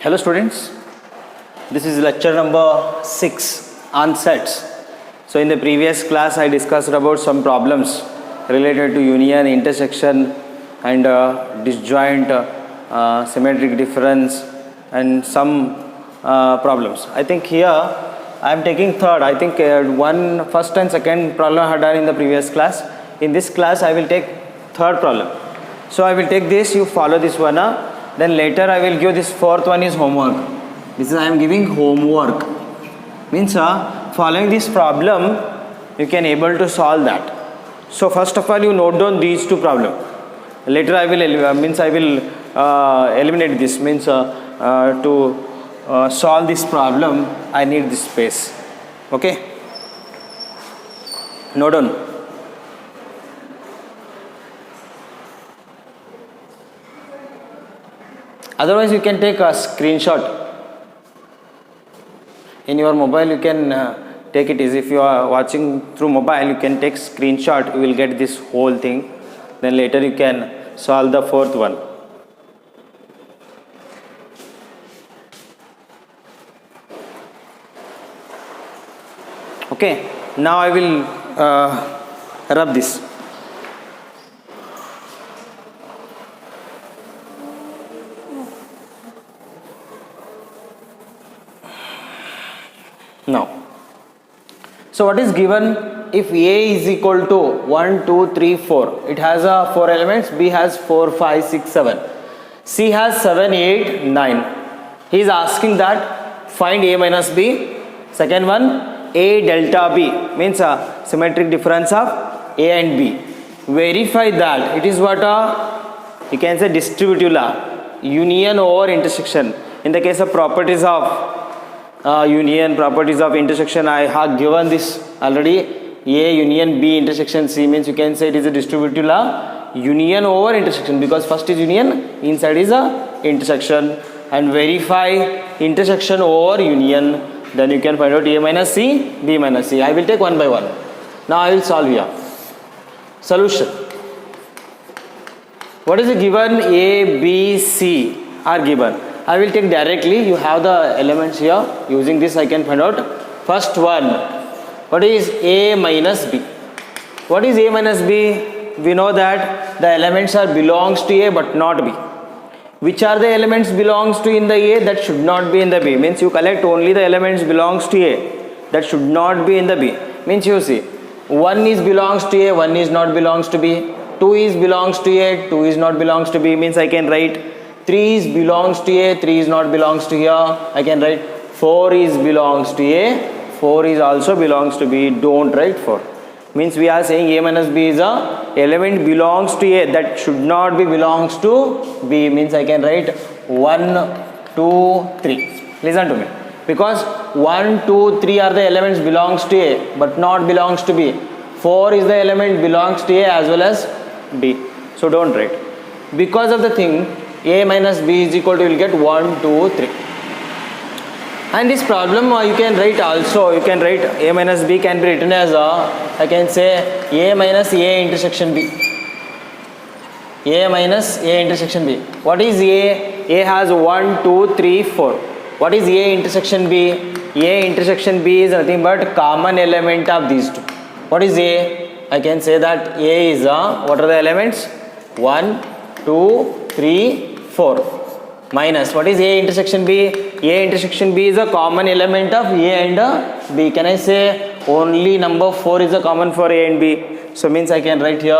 Hello students, this is lecture number 6 on sets. So in the previous class I discussed about some problems related to union, intersection and disjoint, symmetric difference and some problems. I think here I am taking third. I think one first and second problem I had done in the previous class. In this class I will take third problem. So I will take this, you follow this one. Then later I will give this fourth one is homework. This is I am giving homework. Means following this problem you can able to solve that. So first of all you note down these two problems. Later I will eliminate this. Means to solve this problem I need this space. Okay. Note down. Otherwise you can take a screenshot in your mobile. You can take it easy. If you are watching through mobile you can take screenshot, you will get this whole thing. Then later you can solve the fourth one. Okay, now I will rub this. Now, so what is given if A is equal to 1, 2, 3, 4? It has 4 elements, B has 4, 5, 6, 7. C has 7, 8, 9. He is asking that find A minus B. Second one, A delta B means symmetric difference of A and B. Verify that it is what you can say distributive law, union over intersection. In the case of properties of union, properties of intersection, I have given this already. A union B intersection C means you can say it is a distributive law, union over intersection, because first is union, inside is a intersection, and verify intersection over union. Then you can find out A minus C, B minus C. I will take one by one. Now I will solve here. Solution. What is the given? A, B, C are given. I will take directly. You have the elements here. Using this I can find out. First one. What is A minus B? What is A minus B? We know that the elements are belongs to A but not B. Which are the elements belongs to in the A that should not be in the B? Means you collect only the elements belongs to A that should not be in the B. Means you see 1 is belongs to A, 1 is not belongs to B. 2 is belongs to A, 2 is not belongs to B. Means I can write 3 is belongs to A, 3 is not belongs to here. I can write 4 is belongs to A, 4 is also belongs to B. Don't write 4. Means we are saying A minus B is a element belongs to A that should not be belongs to B. Means I can write 1, 2, 3. Listen to me. Because 1, 2, 3 are the elements belongs to A but not belongs to B. 4 is the element belongs to A as well as B. So don't write. Because of the thing A minus B is equal to, you will get 1, 2, 3. And this problem you can write also, you can write A minus B can be written as I can say A minus A intersection B. A minus A intersection B. What is A? A has 1, 2, 3, 4. What is A intersection B? A intersection B is nothing but common element of these two. What is A? I can say that A is what are the elements? 1, 2, 3, 4. Minus what is A intersection B? A intersection B is a common element of A and B. Can I say only number 4 is a common for A and B? So means I can write here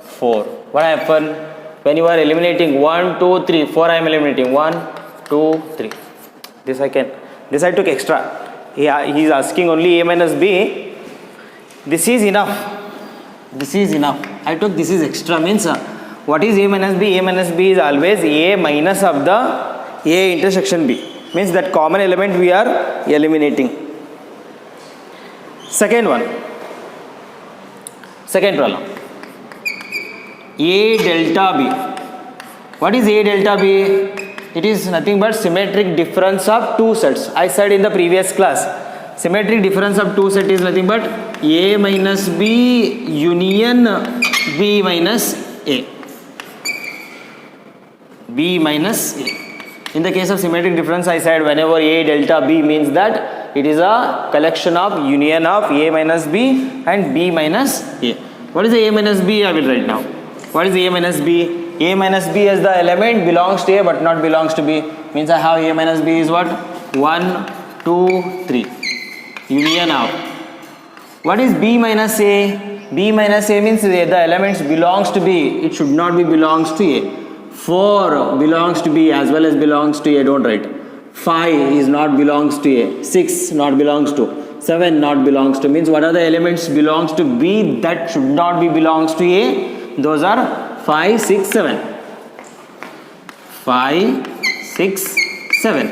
4. What happened? When you are eliminating 1, 2, 3, 4 I am eliminating 1, 2, 3. This I took extra. He is asking only A minus B. This is enough. This is enough. I took this is extra means what is A minus B? A minus B is always A minus of the A intersection B. Means that common element we are eliminating. Second one. Second problem. A delta B. What is A delta B? It is nothing but symmetric difference of two sets. I said in the previous class. Symmetric difference of two sets is nothing but A minus B union B minus A. B minus A. In the case of symmetric difference, I said whenever A delta B means that it is a collection of union of A minus B and B minus A. What is the A minus B? I will write now. What is the A minus B? A minus B as the element belongs to A but not belongs to B. Means I have A minus B is what? 1, 2, 3. Union of. What is B minus A? B minus A means the elements belongs to B. It should not be belongs to A. 4 belongs to B as well as belongs to A. Don't write. 5 is not belongs to A. 6 not belongs to. 7 not belongs to. Means what are the elements belongs to B that should not be belongs to A? Those are 5, 6, 7. 5, 6, 7.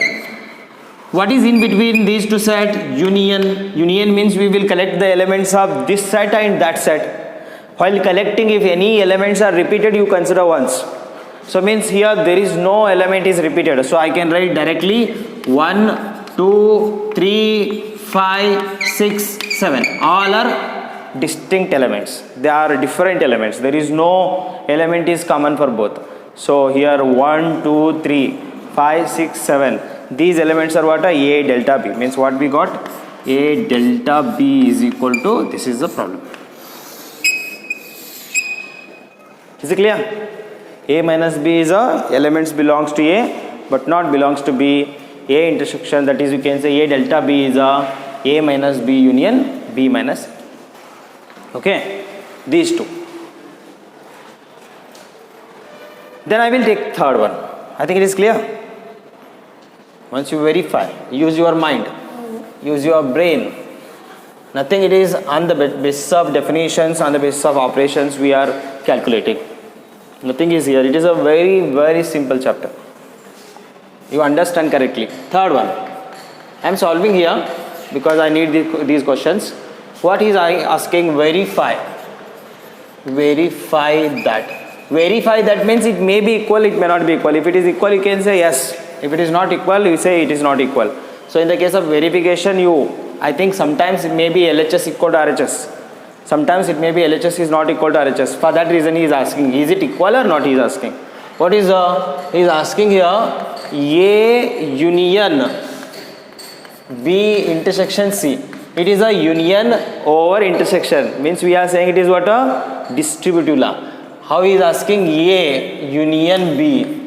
What is in between these two set? Union. Union means we will collect the elements of this set and that set. While collecting, if any elements are repeated, you consider once. So means here there is no element is repeated. So I can write directly 1, 2, 3, 5, 6, 7. All are distinct elements. They are different elements. There is no element is common for both. So here 1, 2, 3, 5, 6, 7. These elements are what? A delta B. Means what we got? A delta B is equal to, this is the problem. Is it clear? A minus B is a elements belongs to A but not belongs to B. A intersection, that is you can say A delta B is A minus B union B minus A. Okay, these two. Then I will take third one. I think it is clear. Once you verify, use your mind, use your brain. Nothing, it is on the basis of definitions, on the basis of operations we are calculating. Nothing is here. It is a very, very simple chapter. You understand correctly. Third one. I am solving here because I need these questions. What is I asking? Verify. Verify that. Verify that means it may be equal, it may not be equal. If it is equal, you can say yes. If it is not equal, you say it is not equal. So in the case of verification, I think sometimes it may be LHS equal to RHS. Sometimes it may be LHS is not equal to RHS. For that reason he is asking, is it equal or not, he is asking. What is he is asking here? A union B intersection C. It is a union over intersection. Means we are saying it is what? A distributive law. How he is asking? A union B.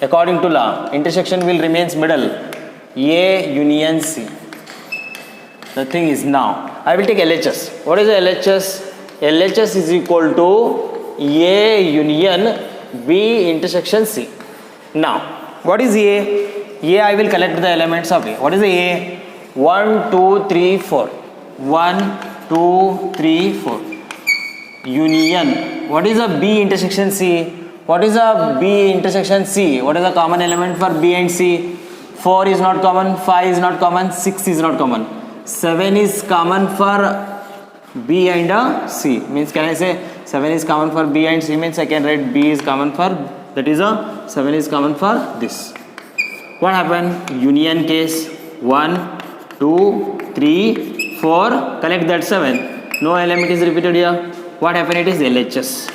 According to law, intersection will remains middle. A union C. The thing is now, I will take LHS. What is the LHS? LHS is equal to A union B intersection C. Now, what is A? A, I will collect the elements of A. What is A? 1, 2, 3, 4. 1, 2, 3, 4. Union. What is a B intersection C? What is a B intersection C? What is the common element for B and C? 4 is not common, 5 is not common, 6 is not common. 7 is common for B and C. Means can I say 7 is common for B and C? Means I can write B is common for, that is 7 is common for this. What happened? Union case 1, 2, 3, 4. Collect that 7. No element is repeated here. What happened? It is LHS.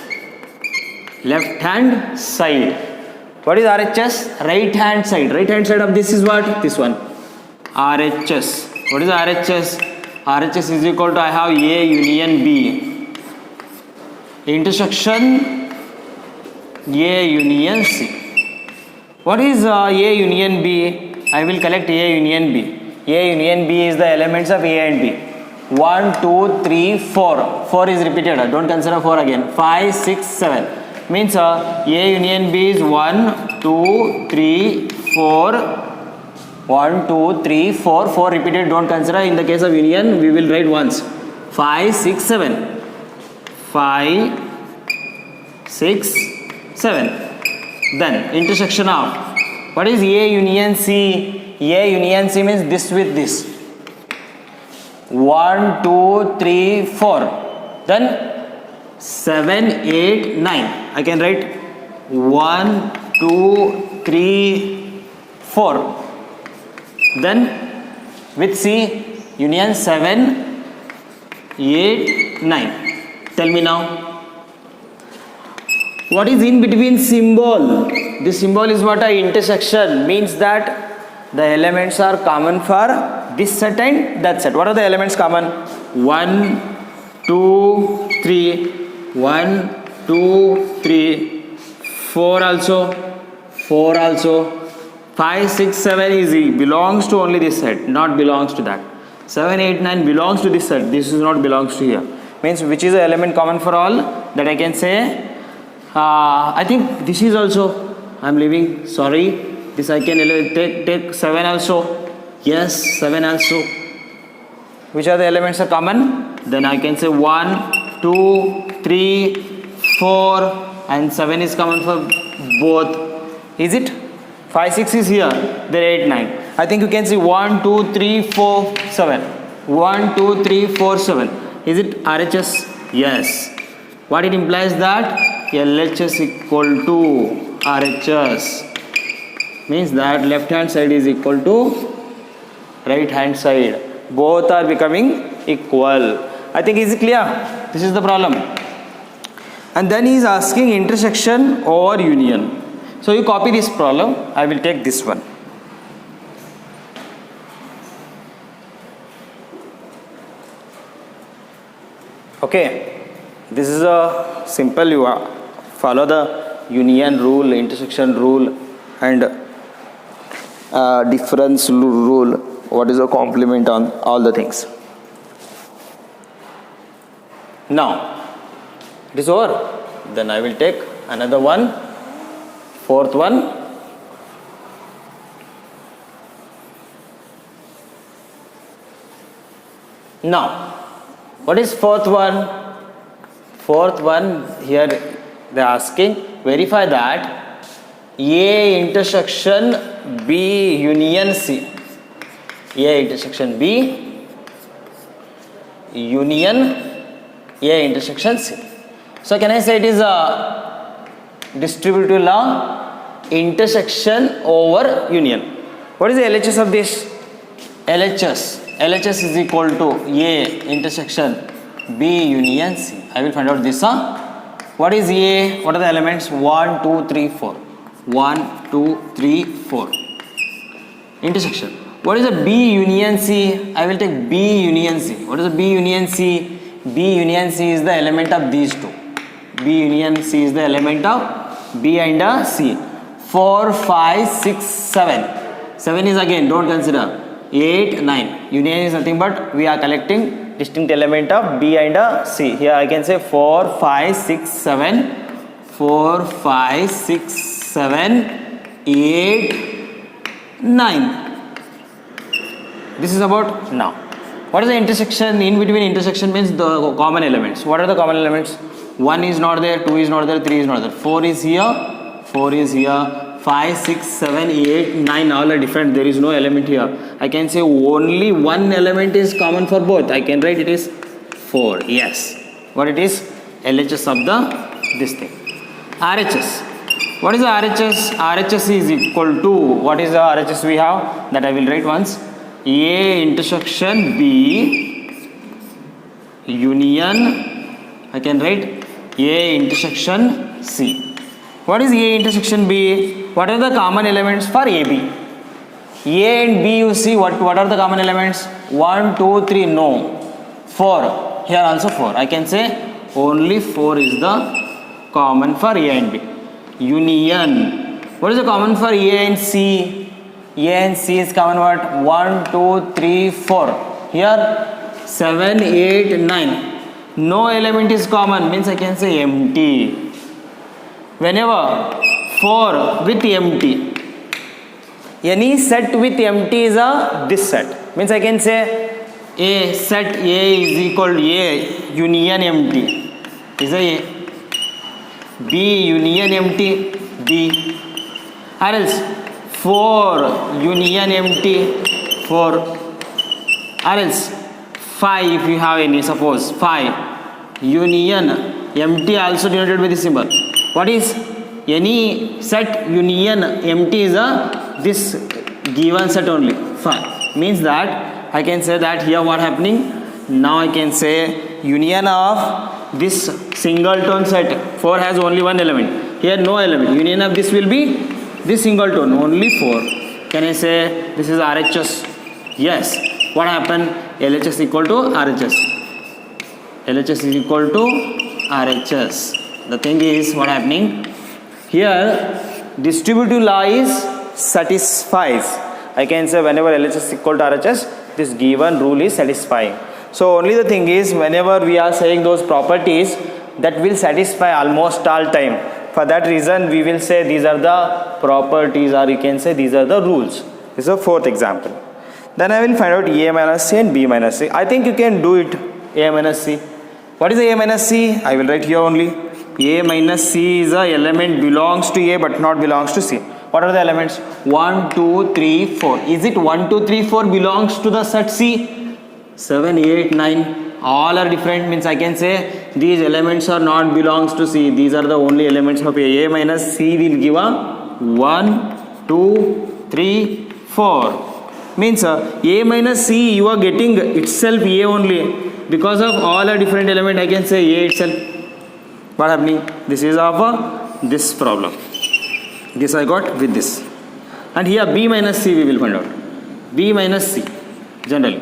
Left hand side. What is RHS? Right hand side. Right hand side of this is what? This one. RHS. What is RHS? RHS is equal to I have A union B. Intersection A union C. What is A union B? I will collect A union B. A union B is the elements of A and B. 1, 2, 3, 4. 4 is repeated. Don't consider 4 again. 5, 6, 7. Means A union B is 1, 2, 3, 4. 1, 2, 3, 4. 4 repeated. Don't consider. In the case of union, we will write once. 5, 6, 7. 5, 6, 7. Then intersection of. What is A union C? A union C means this with this. 1, 2, 3, 4. Then 7, 8, 9. I can write 1, 2, 3, 4. Then with C, union 7, 8, 9. Tell me now. What is in between symbol? this symbol is what? A intersection, means that the elements are common for this set and that set. What are the elements common? 1, 2, 3, 1, 2, 3, 4 also, 4 also, 5, 6, 7 is belongs to only this set, not belongs to that. 7, 8, 9 belongs to this set, this is not belongs to here. Means which is the element common for all? That I can say, I think this is also, I am leaving, sorry, this I can take 7 also, yes, 7 also. Which are the elements are common? Then I can say 1, 2, 3, 4 and 7 is common for both. Is it? 5, 6 is here, then 8, 9. I think you can see 1, 2, 3, 4, 7. 1, 2, 3, 4, 7. Is it RHS? Yes. What it implies that? LHS equal to RHS. Means that left hand side is equal to right hand side. Both are becoming equal. I think is it clear? This is the problem. And then he is asking intersection or union. So you copy this problem. I will take this one. Okay. This is a simple, you follow the union rule, intersection rule and difference rule. What is a complement on all the things. Now it is over. Then I will take another one, fourth one. Now what is fourth one? Fourth one, here they are asking, verify that A intersection B union C. A intersection B union A intersection C. So can I say it is a distributive law, intersection over union. What is the LHS of this? LHS is equal to A intersection B union C. I will find out this. What is A? What are the elements? 1, 2, 3, 4. 1, 2, 3, 4. Intersection. What is a B union C? I will take B union C. What is a B union C? B union C is the element of these two. B union C is the element of B and C. 4, 5, 6, 7. 7 is again, don't consider. 8, 9. Union is nothing but we are collecting distinct element of B and C. Here I can say 4, 5, 6, 7. 4, 5, 6, 7, 8, 9. This is about now. What is the intersection? In between intersection means the common elements. What are the common elements? 1 is not there, 2 is not there, 3 is not there. 4 is here, 4 is here. 5, 6, 7, 8, 9 all are different. There is no element here. I can say only one element is common for both. I can write it is 4. Yes. What it is? LHS of the this thing. RHS. What is the RHS? RHS is equal to, what is the RHS we have? That I will write once. A intersection B union. I can write A intersection C. What is A intersection B? What are the common elements for AB? A and B, you see what are the common elements? 1, 2, 3, no. 4. Here also 4. I can say only 4 is the common for A and B. Union. What is the common for A and C? A and C is common what? 1, 2, 3, 4. Here 7, 8, 9. No element is common, means I can say empty. Whenever 4 with empty, any set with empty is a this set. Means I can say A set A is equal to A union empty is a B union empty B. Or else 4 union empty 4. Or else 5 if you have any, suppose 5 union empty also denoted by this symbol. What is any set union empty is a this given set only 5. Means that I can say that here what happening? Now I can say union of this singleton set 4 has only one element. Here no element. Union of this will be this singleton only 4. Can I say this is RHS? Yes. What happened? LHS equal to RHS. LHS is equal to RHS. The thing is what happening here, distributive law is satisfies. I can say whenever LHS is equal to RHS, this given rule is satisfying. So only the thing is, whenever we are saying those properties, that will satisfy almost all time. For that reason we will say these are the properties, or you can say these are the rules. This is a fourth example. Then I will find out A minus C and B minus C. I think you can do it. A minus C. What is A minus C? I will write here only. A minus C is a element belongs to A but not belongs to C. What are the elements? 1, 2, 3, 4. Is it 1, 2, 3, 4 belongs to the set C? 7, 8, 9. All are different, means I can say these elements are not belongs to C. These are the only elements of A. A minus C will give a 1, 2, 3, 4. Means A minus C, you are getting itself A only. Because of all are different element, I can say A itself. What happening? This is of this problem. This I got with this. And here B minus C we will find out. B minus C, generally.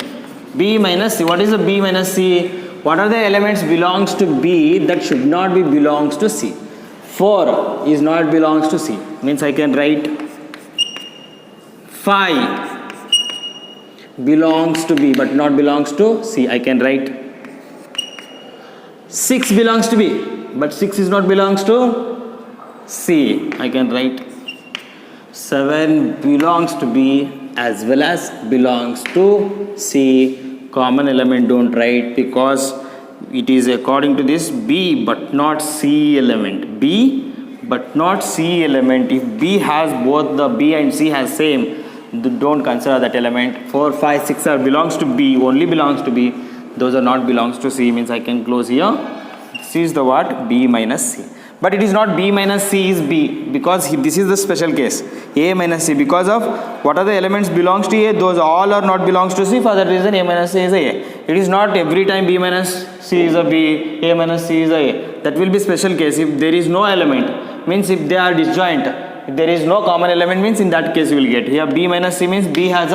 B minus C. What is the B minus C? What are the elements belongs to B that should not be belongs to C? 4 is not belongs to C. Means I can write 5 belongs to B but not belongs to C. I can write 6 belongs to B but 6 is not belongs to C. I can write 7 belongs to B as well as belongs to C. Common element don't write because it is according to this B but not C element. B but not C element. If B has both the B and C has same, don't consider that element. 4, 5, 6 are belongs to B, only belongs to B. Those are not belongs to C, means I can close here. This is the what? B minus C. But it is not B minus C is B because this is the special case. A minus C, because of what are the elements belongs to A, those all are not belongs to C. For that reason A minus C is A. It is not every time B minus C is a B, A minus C is A. That will be special case. If there is no element, means if they are disjoint, if there is no common element, means in that case you will get. Here B minus C means B has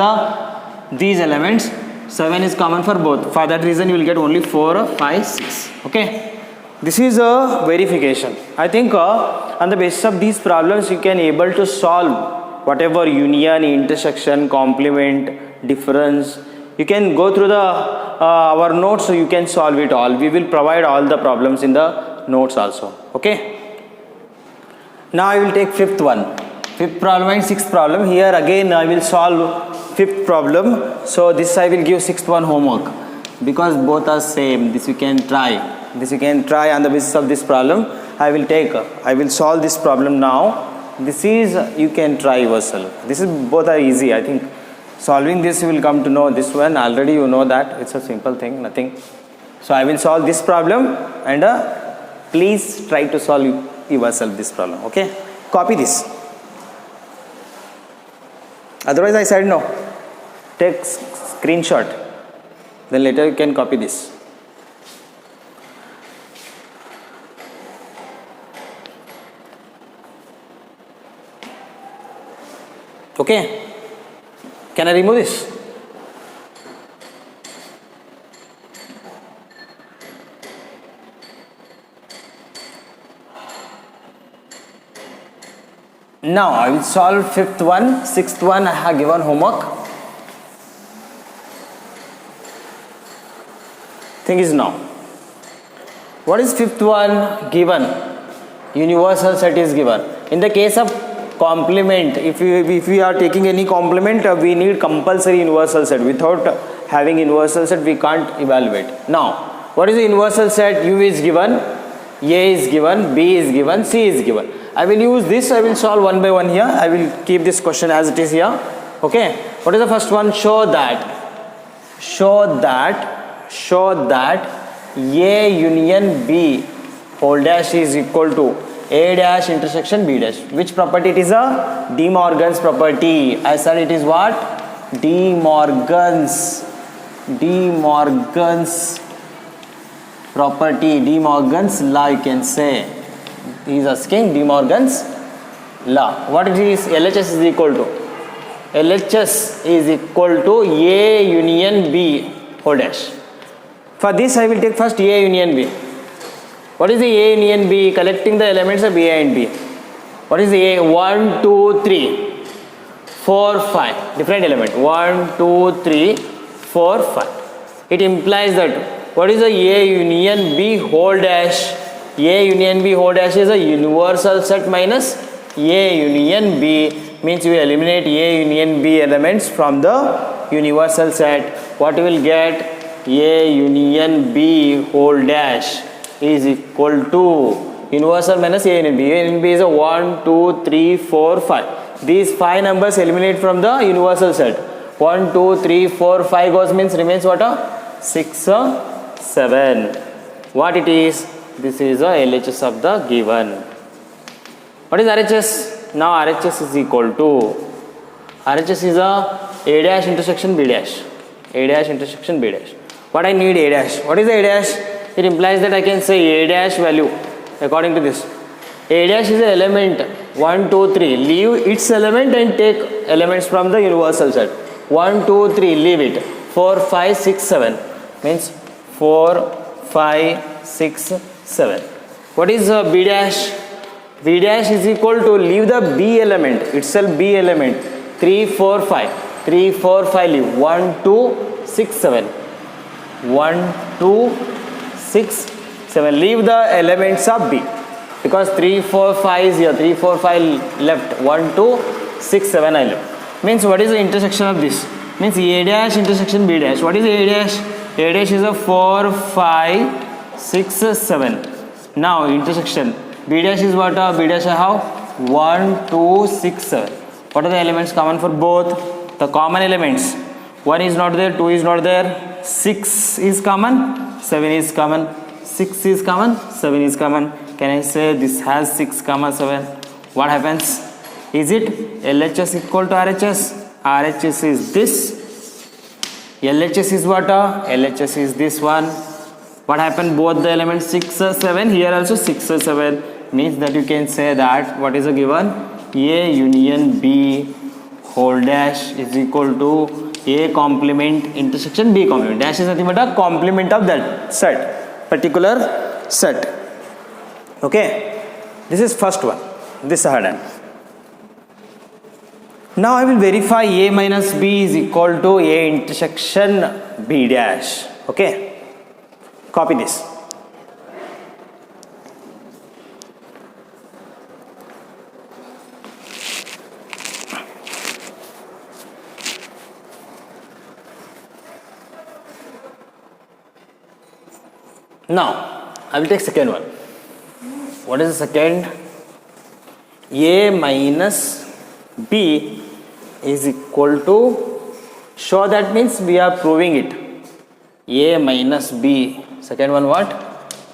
these elements. 7 is common for both. For that reason you will get only 4, 5, 6. Okay. This is a verification. I think on the basis of these problems you can able to solve whatever union, intersection, complement, difference. You can go through the our notes, so you can solve it all. We will provide all the problems in the notes also. Okay. Now I will take fifth one. Fifth problem and sixth problem. Here again I will solve fifth problem. So this I will give sixth one homework because both are same. This you can try. This you can try on the basis of this problem. I will solve this problem now. This is you can try yourself. This is both are easy. I think solving this you will come to know this one. Already you know that it's a simple thing, nothing. So I will solve this problem and please try to solve yourself this problem. Okay, copy this. Otherwise I said no. Take screenshot. Then later you can copy this. Okay, can I remove this? Now I will solve fifth one. Sixth one I have given homework. Thing is now, what is fifth one given? Universal set is given. In the case of complement, if we are taking any complement, we need compulsory universal set. Without having universal set we can't evaluate. Now what is the universal set? U is given, A is given, B is given, C is given. I will use this. I will solve one by one here. I will keep this question as it is here. Okay, what is the first one? Show that A union B whole dash is equal to A dash intersection B dash. Which property it is? A De Morgan's property. I said it is what? De Morgan's property. De Morgan's law you can say. He is asking De Morgan's law. What it is? LHS is equal to A union B whole dash. For this I will take first A union B. What is the A union B? Collecting the elements of A and B. What is the A? 1, 2, 3, 4, 5. Different element. 1, 2, 3, 4, 5. It implies that what is the A union B whole dash? A union B whole dash is a universal set minus A union B. Means you eliminate A union B elements from the universal set. What you will get? A union B whole dash is equal to universal minus A union B. A union B is a 1, 2, 3, 4, 5. These 5 numbers eliminate from the universal set. 1, 2, 3, 4, 5 goes means remains what? 6, 7. What it is? This is the LHS of the given. What is RHS? Now RHS is equal to RHS is A dash intersection B dash. A dash intersection B dash. What I need A dash? What is A dash? It implies that I can say A dash value according to this. A dash is an element 1, 2, 3. Leave its element and take elements from the universal set. 1, 2, 3. Leave it. 4, 5, 6, 7. Means 4, 5, 6, 7. What is B dash? B dash is equal to leave the B element itself. B element 3, 4, 5. 3, 4, 5 leave. 1, 2, 6, 7. 1, 2, 6, 7. Leave the elements of B. Because 3, 4, 5 is here. 3, 4, 5 left. 1, 2, 6, 7 I left. Means what is the intersection of this? Means A dash intersection B dash. What is A dash? A dash is a 4, 5, 6, 7. Now intersection. B dash is what? B dash I have 1, 2, 6, 7. What are the elements common for both? The common elements. 1 is not there, 2 is not there, 6 is common, 7 is common, 6 is common, 7 is common. Can I say this has 6, 7? What happens? Is it LHS equal to RHS? RHS is this. LHS is what? LHS is this one. What happened? Both the elements 6, 7. Here also 6, 7. Means that you can say that what is a given? A union B whole dash is equal to A complement intersection B complement. Dash is nothing but a complement of that set, particular set. Okay, this is first one. This I had done. Now I will verify A minus B is equal to A intersection B dash. Okay, copy this. Now I will take second one. What is the second? A minus B is equal to, show that means we are proving it. A minus B, second one what?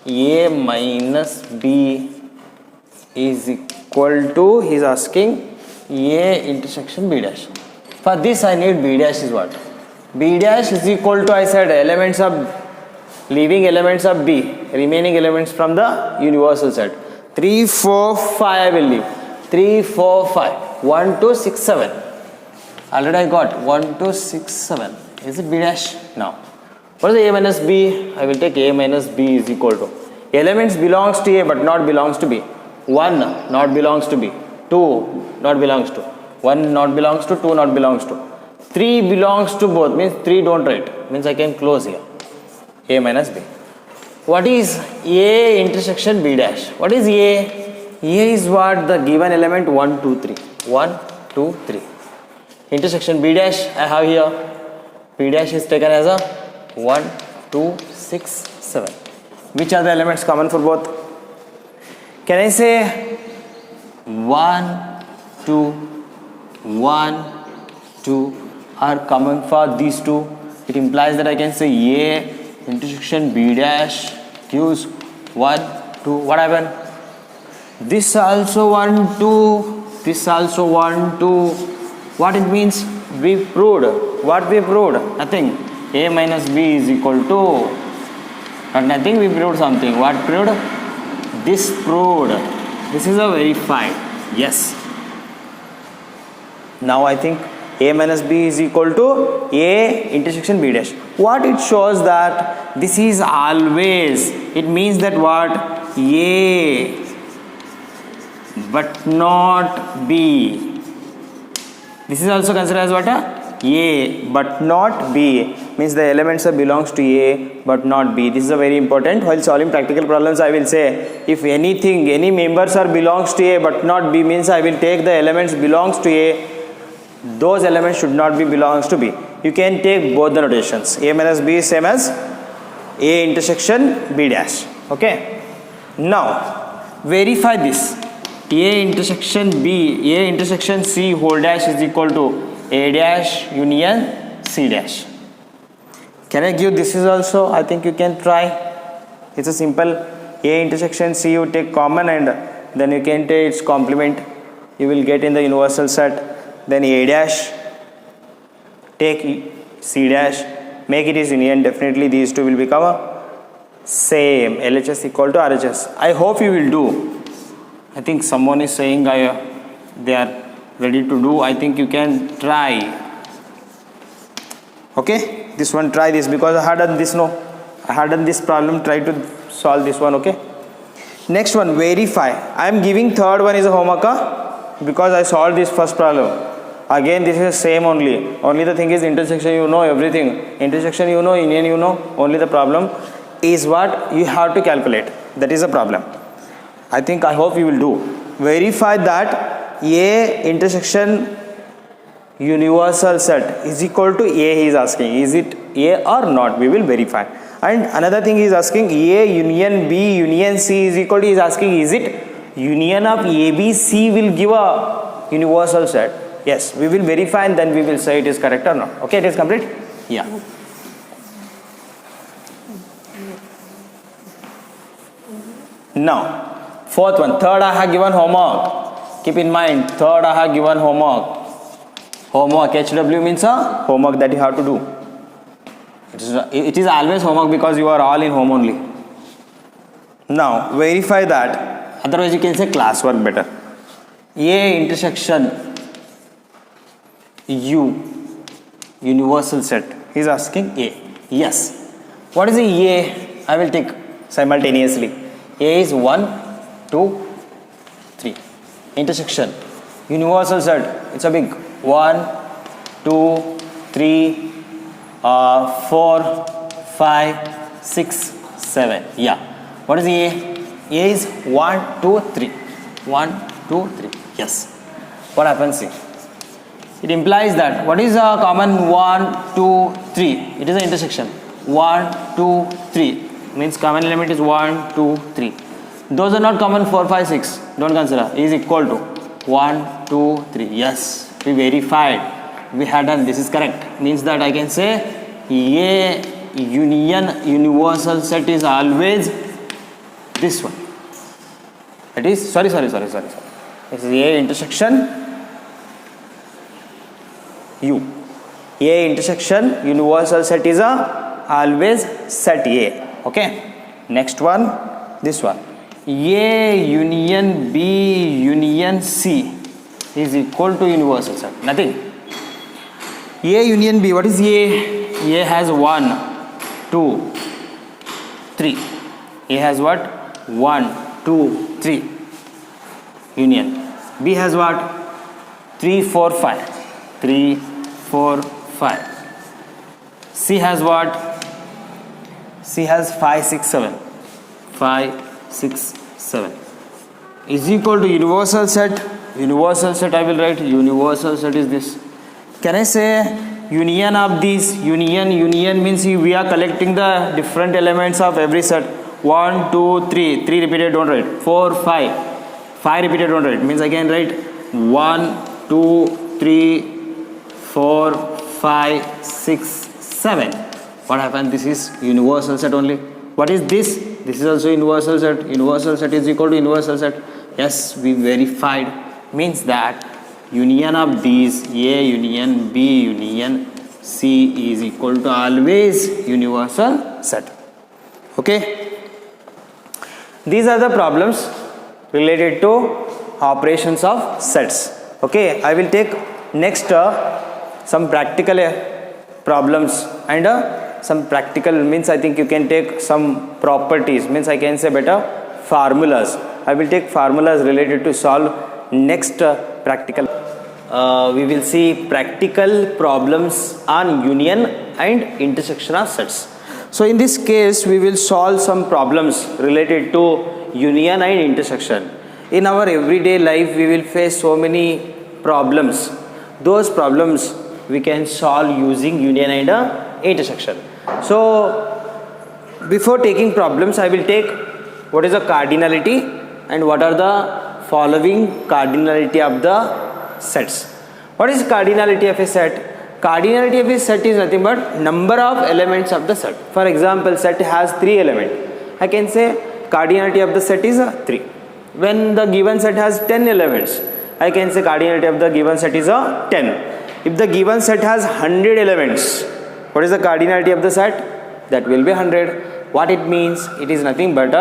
A minus B is equal to, he is asking A intersection B dash. For this I need B dash is what? B dash is equal to, I said, elements of, leaving elements of B, remaining elements from the universal set. 3, 4, 5 I will leave. 3, 4, 5. 1, 2, 6, 7. Already I got 1, 2, 6, 7. Is it B dash? Now. What is the A minus B? I will take A minus B is equal to. Elements belongs to A but not belongs to B. 1 not belongs to B. 2 not belongs to. 1 not belongs to. 2 not belongs to. 3 belongs to both. Means 3 don't write. Means I can close here. A minus B. What is A intersection B dash? What is A? A is what? The given element 1, 2, 3. 1, 2, 3. Intersection B dash I have here. B dash is taken as a 1, 2, 6, 7. Which are the elements common for both? Can I say 1, 2, 1, 2 are common for these two? It implies that I can say A intersection B dash gives 1, 2. What happened? This also 1, 2. This also 1, 2. What it means? We proved. What we proved? Nothing. A minus B is equal to. Not nothing. We proved something. What proved? This proved. This is a verified. Yes. Now I think A minus B is equal to A intersection B dash. What it shows that this is always, it means that what? A but not B. This is also considered as what? A but not B, means the elements belongs to A but not B. This is a very important. While solving practical problems, I will say if anything, any members are belongs to A but not B, means I will take the elements belongs to A. Those elements should not be belongs to B. You can take both the notations. A minus B is same as A intersection B dash. Okay. Now verify this. A intersection B, A intersection C whole dash is equal to A dash union C dash. Can I give this is also? I think you can try. It's a simple A intersection C, you take common and then you can take its complement. You will get in the universal set. Then A dash, take C dash, make it is union. Definitely these two will become same. LHS equal to RHS. I hope you will do. I think someone is saying they are ready to do. I think you can try. Okay, this one try this because I had done this. No, I had done this problem. Try to solve this one. Okay. Next one, verify. I am giving third one is a homework because I solved this first problem. Again, this is same only. Only the thing is intersection. You know everything. Intersection you know, union you know. Only the problem is what you have to calculate. That is a problem. I think I hope you will do. Verify that A intersection universal set is equal to A. He is asking, is it A or not? We will verify. And another thing he is asking, A union B union C is equal to, he is asking, is it union of A, B, C will give a universal set? Yes, we will verify and then we will say it is correct or not. Okay, it is complete? Yeah. Now, fourth one, third I have given homework. Keep in mind, third I have given homework. Homework, HW means a homework that you have to do. It is always homework because you are all in home only. Now, verify that. Otherwise, you can say classwork better. A intersection U, universal set. He is asking A. Yes. What is the A? I will take simultaneously. A is 1, 2, 3. Intersection. Universal set. It's a big 1, 2, 3, 4, 5, 6, 7. Yeah. What is A? A is 1, 2, 3. 1, 2, 3. Yes. What happens here? It implies that what is a common 1, 2, 3? It is an intersection. 1, 2, 3 means common element is 1, 2, 3. Those are not common 4, 5, 6. Don't consider. Is equal to 1, 2, 3. Yes, we verified. We had done. This is correct. Means that I can say A union universal set is always this one. It is sorry. This is A intersection U. A intersection universal set is always set A. Okay. Next one, this one. A union B union C is equal to universal set. Nothing. A union B. What is A? A has 1, 2, 3. A has what? 1, 2, 3. Union. B has what? 3, 4, 5. 3, 4, 5. C has what? C has 5, 6, 7. 5, 6, 7. Is equal to universal set. Universal set I will write. Universal set is this. Can I say union of these? Union means we are collecting the different elements of every set. 1, 2, 3. 3 repeated, don't write. 4, 5. 5 repeated, don't write. Means again write 1, 2, 3, 4, 5, 6, 7. What happened? This is universal set only. What is this? This is also universal set. Universal set is equal to universal set. Yes, we verified. Means that union of these A union B union C is equal to always universal set. Okay. These are the problems related to operations of sets. Okay. I will take Next, some practical problems and some practical means I think you can take some properties, means I can say better formulas. I will take formulas related to solve next practical. We will see practical problems on union and intersection of sets. So in this case we will solve some problems related to union and intersection. In our everyday life we will face so many problems. Those problems we can solve using union and intersection. So before taking problems I will take what is the cardinality and what are the following cardinality of the sets. What is cardinality of a set? Cardinality of a set is nothing but number of elements of the set. For example, set has 3 elements. I can say cardinality of the set is 3. When the given set has 10 elements, I can say cardinality of the given set is 10. If the given set has 100 elements, what is the cardinality of the set? That will be 100. What it means? It is nothing but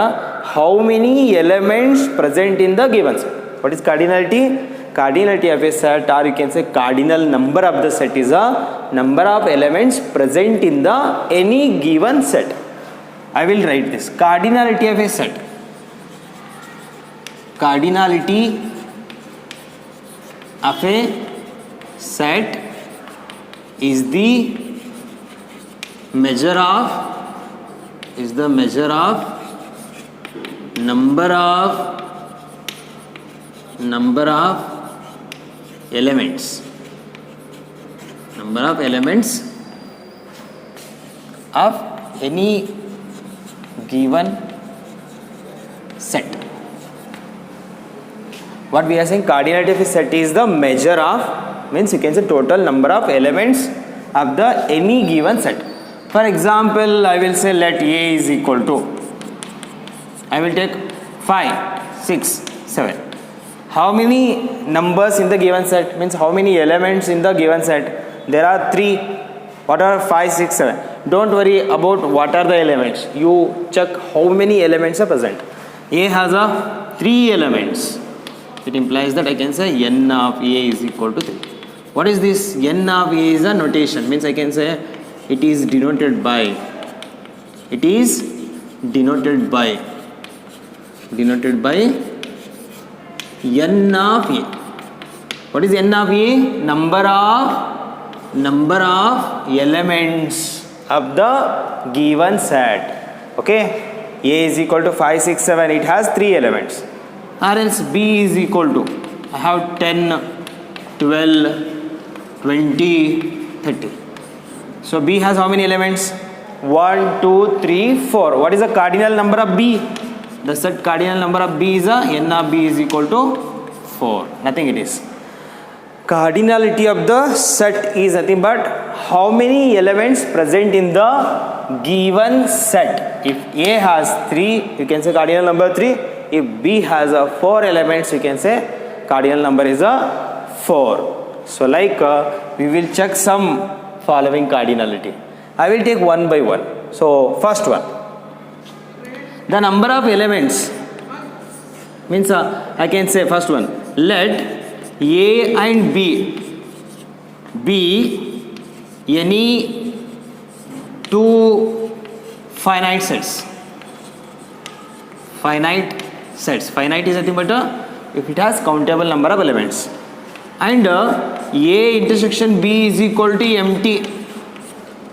how many elements present in the given set. What is cardinality? Cardinality of a set, or you can say cardinal number of the set, is a number of elements present in the any given set. I will write this. Cardinality of a set. Cardinality of a set is the measure of number of elements of any given set. What we are saying, cardinality of a set is the measure of, means you can say total number of elements of the any given set. For example, I will say let A is equal to, I will take 5, 6, 7. How many numbers in the given set? Means how many elements in the given set? There are 3. What are 5, 6, 7? Don't worry about what are the elements. You check how many elements are present. A has 3 elements. It implies that I can say n of A is equal to 3. What is this? N of A is a notation. Means I can say it is denoted by n of A. What is n of A? Number of elements of the given set. Okay, A is equal to 5, 6, 7. It has 3 elements. Or else B is equal to, I have 10, 12, 20, 30. So B has how many elements? 1, 2, 3, 4. What is the cardinal number of B? The set cardinal number of B is n of B is equal to 4. Nothing it is. Cardinality of the set is nothing but how many elements present in the given set. If A has 3, you can say cardinal number 3. If B has 4 elements, you can say cardinal number is 4. So like we will check some following cardinality. I will take one by one. So first one, the number of elements, means I can say first one, let A and B be any two finite sets. Finite is nothing but if it has countable number of elements, and A intersection B is equal to empty.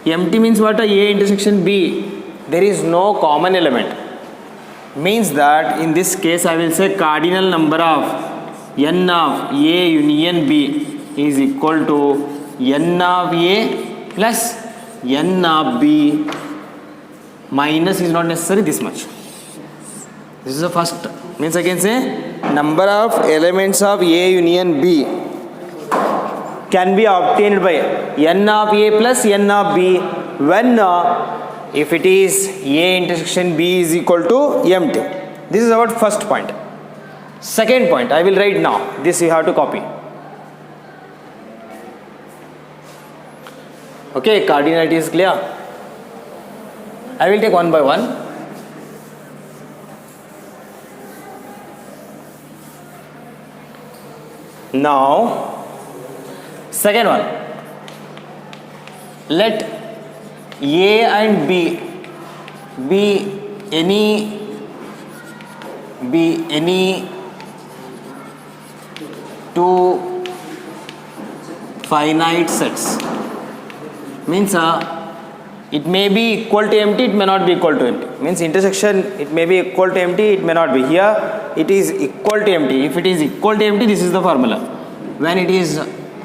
Empty means what? A intersection B, there is no common element. Means that in this case I will say cardinal number of n of A union B is equal to n of A plus n of B. Minus is not necessary, this much. This is the first. Means I can say number of elements of A union B can be obtained by n of A plus n of B when if it is A intersection B is equal to empty. This is our first point. Second point, I will write now. This you have to copy. Okay, cardinality is clear. I will take one by one. Now, Second one, let A and B be any two finite sets. Means it may be equal to empty, it may not be equal to empty. Means intersection, it may be equal to empty, it may not be. Here it is equal to empty. If it is equal to empty, this is the formula. When it is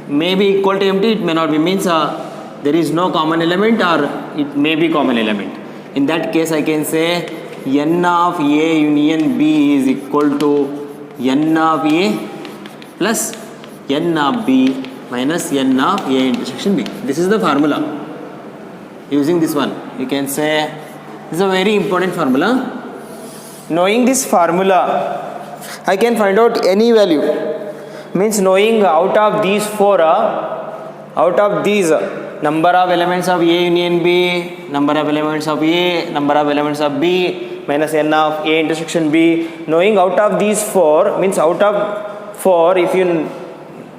may be equal to empty, it may not be. Means there is no common element or it may be common element. In that case, I can say n of A union B is equal to n of A plus n of B minus n of A intersection B. This is the formula. Using this one, you can say this is a very important formula. Knowing this formula, I can find out any value. Means knowing out of these four, out of these number of elements of A union B, number of elements of A, number of elements of B minus n of A intersection B. Knowing out of these four means out of 4, if you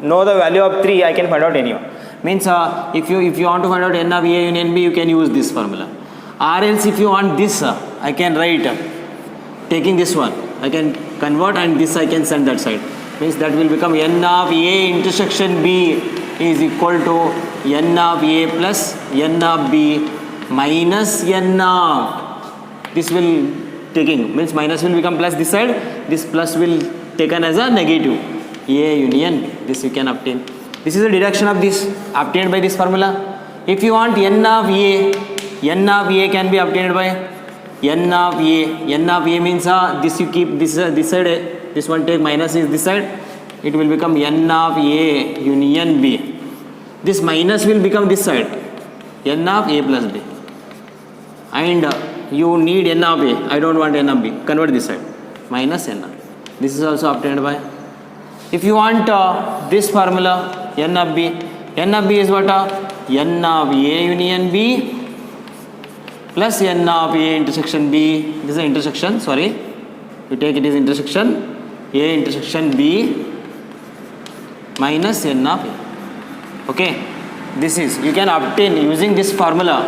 know the value of 3, I can find out any one. Means if you want to find out n of A union B, you can use this formula. Or else if you want this, I can write taking this one, I can convert and this I can send that side. Means that will become n of A intersection B is equal to n of A plus n of B minus n of, this will taking, means minus will become plus this side, this plus will taken as a negative, A union B. This you can obtain. This is a deduction of this obtained by this formula. If you want n of A can be obtained by n of A. N of A means this you keep this side, this one take minus is this side, it will become n of A union B. This minus will become this side, n of A plus B. And you need n of A, I don't want n of B, convert this side, minus n of A. This is also obtained by. If you want this formula, n of B is what? N of A union B plus n of A intersection B. This is the intersection, sorry. You take it is intersection, A intersection B minus n of A. Okay. This is, you can obtain using this formula,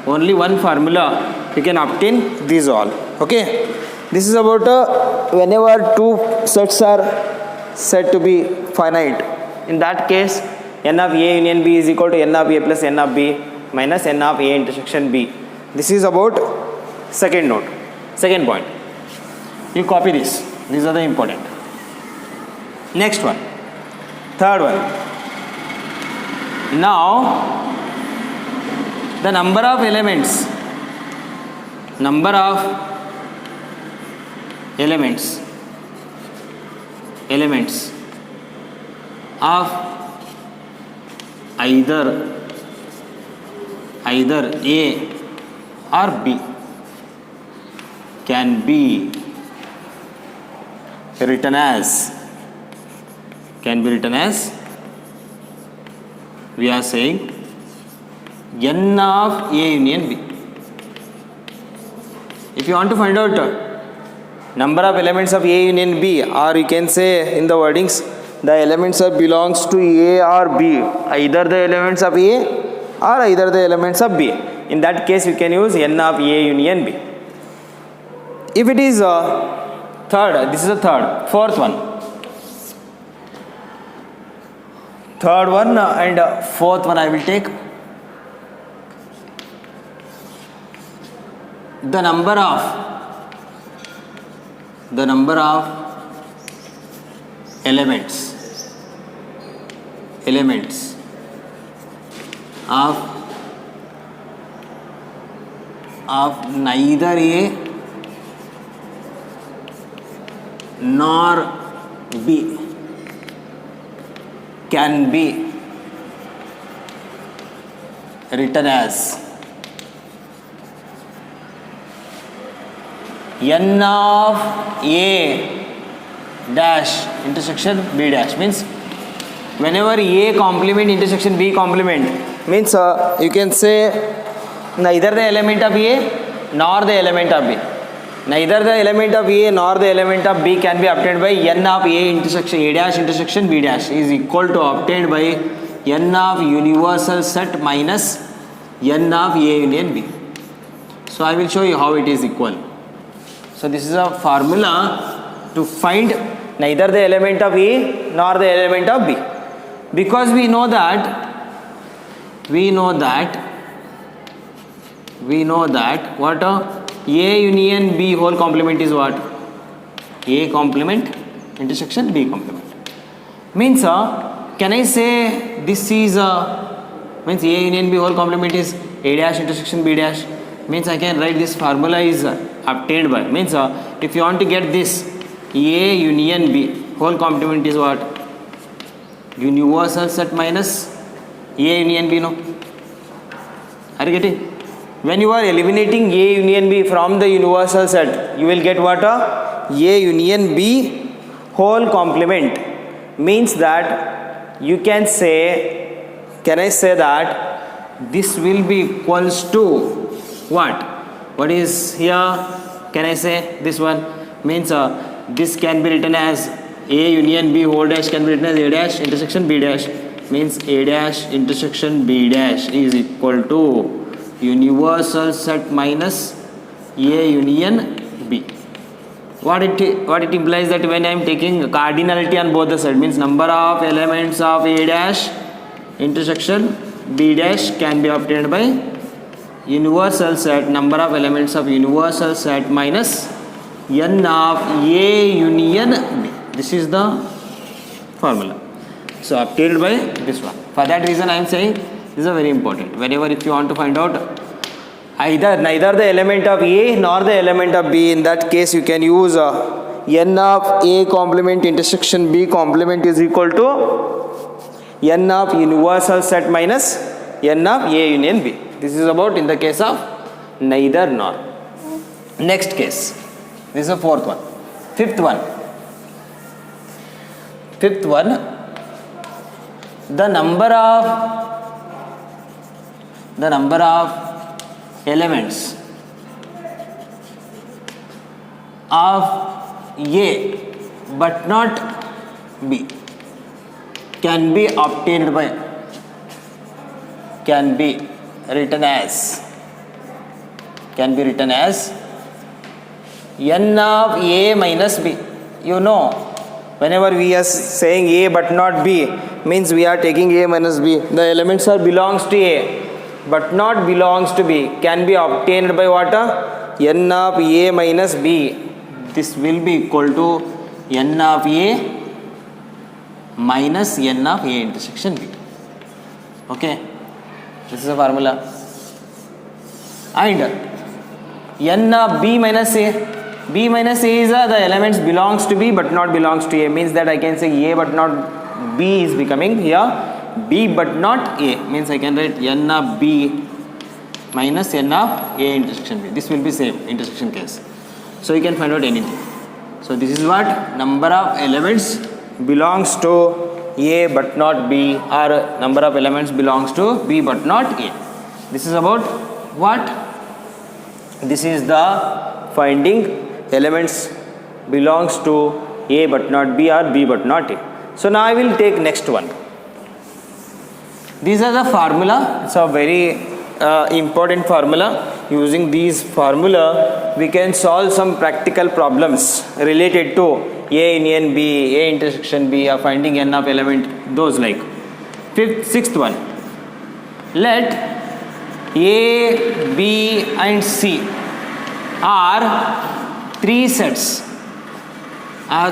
only one formula, you can obtain these all. Okay. This is about whenever two sets are said to be finite. In that case, n of A union B is equal to n of A plus n of B minus n of A intersection B. This is about second note, second point. You copy this. These are the important. Next one, third one. Now, the number of elements of either A or B can be written as, we are saying n of A union B. If you want to find out number of elements of A union B, or you can say in the wordings, the elements of belongs to A or B, either the elements of A or either the elements of B. In that case, you can use n of A union B. If it is third, this is the third, fourth one. Third one and fourth one I will take. The number of elements of neither A nor B can be written as n of A dash intersection B dash. Means whenever A complement intersection B complement, means you can say neither the element of A nor the element of B. Neither the element of A nor the element of B can be obtained by n of A intersection A dash intersection B dash is equal to obtained by n of universal set minus n of A union B. So I will show you how it is equal. So this is a formula to find neither the element of A nor the element of B, because we know that what A union B whole complement is what? A complement intersection B complement. Means can I say this is means A union B whole complement is A dash intersection B dash? Means I can write this formula is obtained by, means if you want to get this A union B whole complement is what? Universal set minus A union B, no? Are you getting? When you are eliminating A union B from the universal set, you will get what? A union B whole complement. Means that you can say, can I say that this will be equals to what? What is here? Can I say this one? Means this can be written as A union B whole dash can be written as A dash intersection B dash. Means A dash intersection B dash is equal to universal set minus A union B. What it implies that when I am taking cardinality on both the sides, means number of elements of A dash intersection B dash can be obtained by universal set number of elements of universal set minus n of A union B. This is the formula. So obtained by this one. For that reason I am saying this is a very important. Whenever if you want to find out neither the element of A nor the element of B, in that case you can use n of A complement intersection B complement is equal to n of universal set minus n of A union B. This is about in the case of neither nor. Next case, this is the fourth one. Fifth one, the number of elements of A but not B can be obtained by, can be written as n of A minus B. You know, whenever we are saying A but not B, means we are taking A minus B. The elements are belongs to A but not belongs to B, can be obtained by what? N of A minus B. This will be equal to n of A minus n of A intersection B. Okay, this is a formula. And n of B minus A. B minus A is the elements belongs to B but not belongs to A. Means that I can say A but not B is becoming here B but not A. Means I can write n of B minus n of A intersection B. This will be same intersection case. So you can find out anything. So this is what number of elements belongs to A but not B, or number of elements belongs to B but not A. This is about what? This is the finding elements belongs to A but not B or B but not A. So now I will take next one. These are the formula. It's a very important formula. Using these formula we can solve some practical problems related to A union B, A intersection B, or finding n of element, those like. Sixth one. Let A, B and C are three sets, or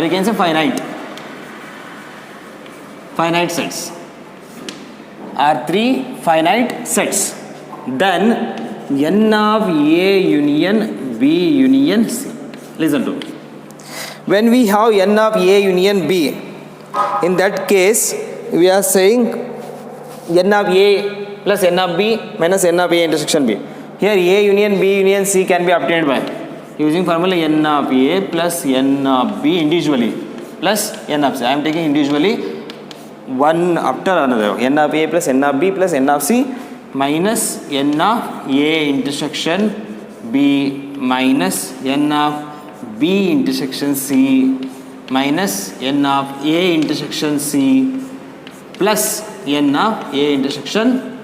you can say finite sets, are three finite sets. Then n of A union B union C. Listen to me. When we have n of A union B, in that case we are saying n of A plus n of B minus n of A intersection B. Here A union B union C can be obtained by using formula n of A plus n of B individually plus n of C. I am taking individually one after another. N of A plus n of B plus n of C minus n of A intersection B minus n of B intersection C minus n of A intersection C plus n of A intersection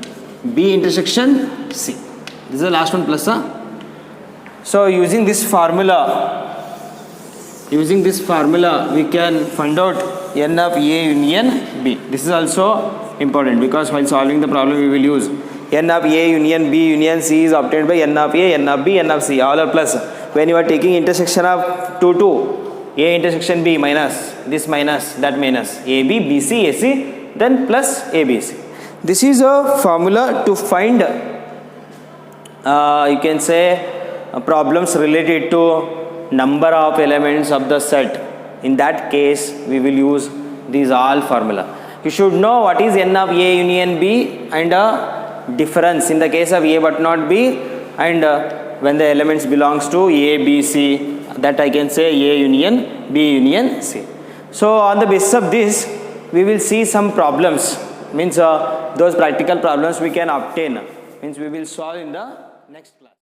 B intersection C. This is the last one plus. So using this formula we can find out n of A union B. This is also important because while solving the problem we will use n of A union B union C is obtained by n of A, n of B, n of C, all are plus. When you are taking intersection of 2, A intersection B minus this minus that minus AB, BC, AC, then plus ABC. This is a formula to find you can say problems related to number of elements of the set. In that case we will use these all formula. You should know what is n of A union B and difference in the case of A but not B, and when the elements belongs to A, B, C, that I can say A union B union C. So on the basis of this we will see some problems, means those practical problems we can obtain, means we will solve in the next class.